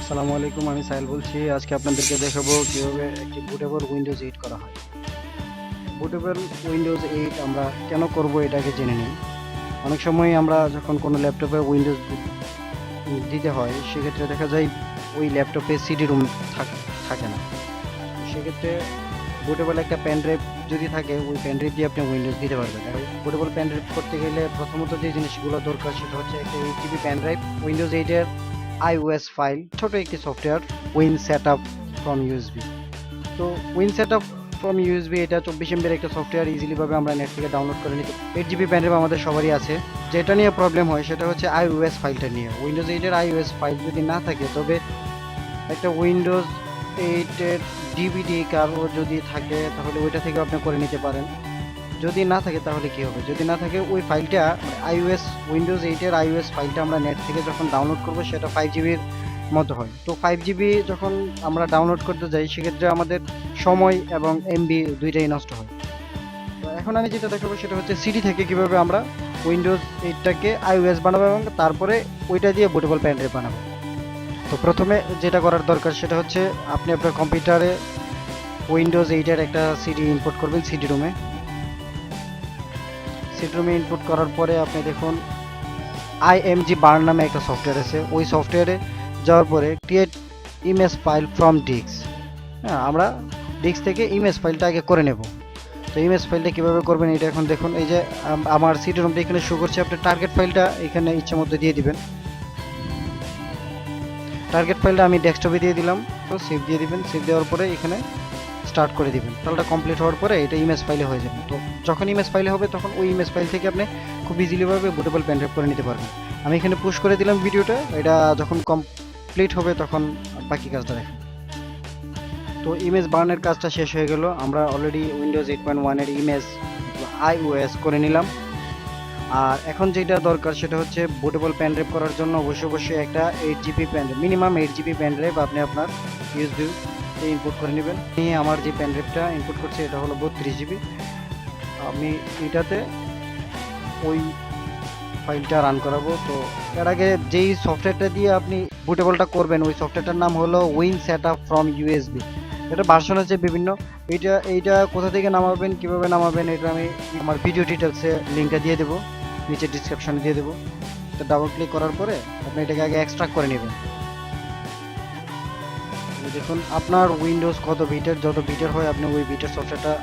আসসালামু আলাইকুম, আমি সাহেল বলছি। আজকে আপনাদেরকে দেখাবো কিভাবে একটি বুটেবল উইন্ডোজ 8 করা হয়। বুটেবল উইন্ডোজ 8 আমরা কেন করব এটাকে জেনে নিই। অনেক সময় আমরা যখন কোনো ল্যাপটপে উইন্ডোজ দিতে হয়, সেক্ষেত্রে দেখা যায় ওই ল্যাপটপে সিডি রুম থাকে না। সেক্ষেত্রে বুটেবল একটা পেন ড্রাইভ যদি থাকে, ওই পেন ড্রাইভ দিয়ে আপনি উইন্ডোজ দিতে পারবেন। আর বুটেবল পেন ড্রাইভ করতে গেলে প্রথমত যে জিনিসগুলো দরকার সেটা হচ্ছে একটা 8 জিবি পেন ড্রাইভ, উইন্ডোজ 8 এর iOS ফাইল, ছোট একটি software win setup from USB. তো উইন সেটআপ ফ্রম ইউএসবি এটা 24 MB একটা সফটওয়্যার, ইজিলি ভাবে আমরা নেট থেকে ডাউনলোড করে নিতে। 8 জিবি পেন ড্রাইভ আমাদের সবারই আছে। যেটা নিয়ে প্রবলেম হয় সেটা হচ্ছে iOS ফাইলটা নিয়ে। উইন্ডোজ 8 এর iOS ফাইল যদি না থাকে, তবে একটা উইন্ডোজ 8 এর ডিভিডি কারো যদি থাকে তাহলে ওইটা থেকে আপনি করে নিতে পারেন। যদি না থাকে তাহলে কি হবে? যদি না থাকে, ওই ফাইলটা iOS উইন্ডোজ 8 এর iOS ফাইলটা আমরা নেট থেকে যখন ডাউনলোড করব সেটা 5 জিবির মতো হয়। তো 5 জিবি যখন আমরা ডাউনলোড করতে যাই, সেক্ষেত্রে আমাদের সময় এবং এমবি দুইটাই নষ্ট হয়। তো এখন আমি যেটা দেখাবো সেটা হচ্ছে সিডি থেকে কিভাবে আমরা উইন্ডোজ 8টাকে iOS বানাবো এবং তারপরে ওইটা দিয়ে বুটেবল পেন ড্রাইভ বানাবো। তো প্রথমে যেটা করার দরকার সেটা হচ্ছে আপনি আপনার কম্পিউটারে উইন্ডোজ 8 এর একটা সিডি ইনপুট করবেন। সিডি রুমে ইনপুট করার পরে আপনি দেখুন IMG বার্ন নামে একটা সফটওয়্যার আছে। ওই সফটওয়্যারে যাওয়ার পরে create image file from disk. হ্যাঁ, আমরা ডিস্ক থেকে ইমেজ ফাইলটা আগে করে নেব। তো ইমেজ ফাইলটা কীভাবে করবেন এটা এখন দেখুন। এই যে আমার সিডি রুমটা এখানে শো করছে, আপনি টার্গেট ফাইলটা এখানে ইচ্ছা মতো দিয়ে দিবেন। টার্গেট ফাইলটা আমি ডেস্কটপে দিয়ে দিলাম। তো সেভ দিয়ে দিবেন। সেভ দেওয়ার পরে এখানে স্টার্ট করে দিবেন। তাহলে কমপ্লিট হওয়ার পরে এটা ইমেজ ফাইলে হয়ে যাবে। তো যখন ইমেজ ফাইলে হবে তখন ওই ইমেজ ফাইল থেকে আপনি খুব ইজিলিভাবে বুটেবল পেন ড্রাইভ করে নিতে পারবেন। আমি এখানে পুশ করে দিলাম ভিডিওটা। এটা যখন কমপ্লিট হবে তখন বাকি কাজটা দেখেন। তো ইমেজ বার্নের কাজটা শেষ হয়ে গেল। আমরা অলরেডি উইন্ডোজ 8.1 এর ইমেজ iOS করে নিলাম। আর এখন যেটা দরকার সেটা হচ্ছে বুটেবল পেন ড্রাইভ করার জন্য অবশ্যই একটা 8 GB pen drive, minimum 8 GB pen drive আপনি আপনার ইউএসবি ইনপুট করে নেবেন। আমি আমার যে পেন ড্রাইভটা ইনপুট করছি এটা হলো 32 জিবি। আমি এটাতে ওই ফাইলটা রান করাবো। তো এর আগে যেই সফটওয়্যারটা দিয়ে আপনি বুটেবলটা করবেন, ওই সফটওয়্যারটার নাম হলো উইন সেটআপ ফ্রম ইউএসবি। এটা ভার্সন আছে বিভিন্ন। এইটা কোথা থেকে নামাবেন, কিভাবে নামাবেন, এটা আমি আমার ভিডিও ডিটেলসে লিঙ্কটা দিয়ে দেবো, নিচে ডিসক্রিপশনে দিয়ে দেবো। তো ডাবল ক্লিক করার পরে আপনি এটাকে আগে এক্সট্রাক্ট করে নেবেন। দেখুন আপনার উইন্ডোজ কত বিটের, যত বিটের হয় আপনি ওই বিটের সফটওয়্যারটা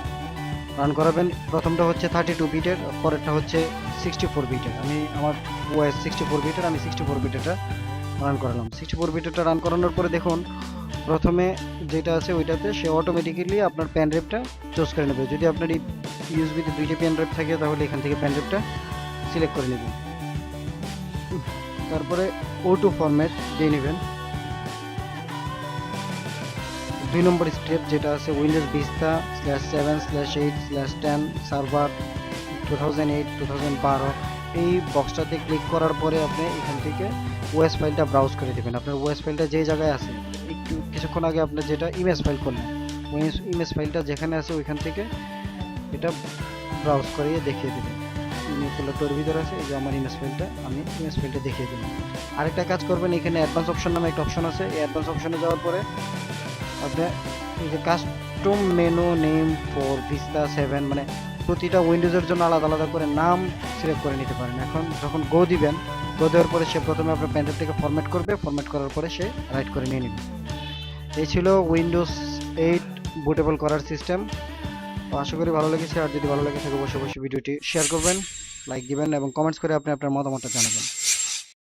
রান করাবেন। প্রথমটা হচ্ছে 32 বিটের, পরেরটা হচ্ছে 64 বিটের। আমার ওএস 64 বিটের, আমি 64 বিটেরটা রান করালাম। 64 বিটেরটা রান করানোর পরে দেখুন প্রথমে যেটা আছে ওইটাতে সে অটোমেটিক্যালি আপনার পেন ড্রাইভটা চুজ করে নেবে। যদি আপনার ইউএসবিতে 2টা পেন ড্রাইভ থাকে তাহলে এখান থেকে পেন ড্রাইভটা সিলেক্ট করে নেবেন। তারপরে O2 ফরম্যাট দিয়ে নেবেন। 2 নম্বর স্টেপ যেটা আছে উইন্ডোজ ভিস্তা /7/8/10 সার্ভার 2008-2012, এই বক্সটাতে ক্লিক করার পরে আপনি এখান থেকে ওএস ফাইলটা ব্রাউজ করে দেবেন। আপনার ওএস ফাইলটা যে জায়গায় আছে, একটু কিছুক্ষণ আগে আপনার যেটা ইমেজ ফাইল করলেন, ওই ইমেজ ফাইলটা যেখানে আছে ওইখান থেকে এটা ব্রাউজ করিয়ে দেখিয়ে দেবেন। ফোল্ডারটার ভিতরে আছে, এই যে আমার ইমেজ ফাইলটা, আমি ইমেজ ফাইলটা দেখিয়ে দিলাম। আরেকটা কাজ করবেন, এখানে অ্যাডভান্স অপশন নামে একটা অপশন আছে। এই অ্যাডভান্স অপশনে যাওয়ার পরে আপনি এই যে custom menu name for vista 7, মানে প্রতিটা উইন্ডোজের জন্য আলাদা আলাদা করে নাম সিলেক্ট করে নিতে পারেন। এখন যখন গো দিবেন, গো দেওয়ার পরে সে প্রথমে আপনার পেন ড্রাইভ থেকে ফরম্যাট করবে, ফরম্যাট করার পরে সে রাইট করে নিয়ে নেবে। এই ছিল উইন্ডোজ 8 বুটেবল করার সিস্টেম। আশা করি ভালো লেগেছে। আর যদি ভালো লেগে থাকে অবশ্যই ভিডিওটি শেয়ার করবেন, লাইক দিবেন এবং কমেন্টস করে আপনি আপনার মতামতটা জানাবেন।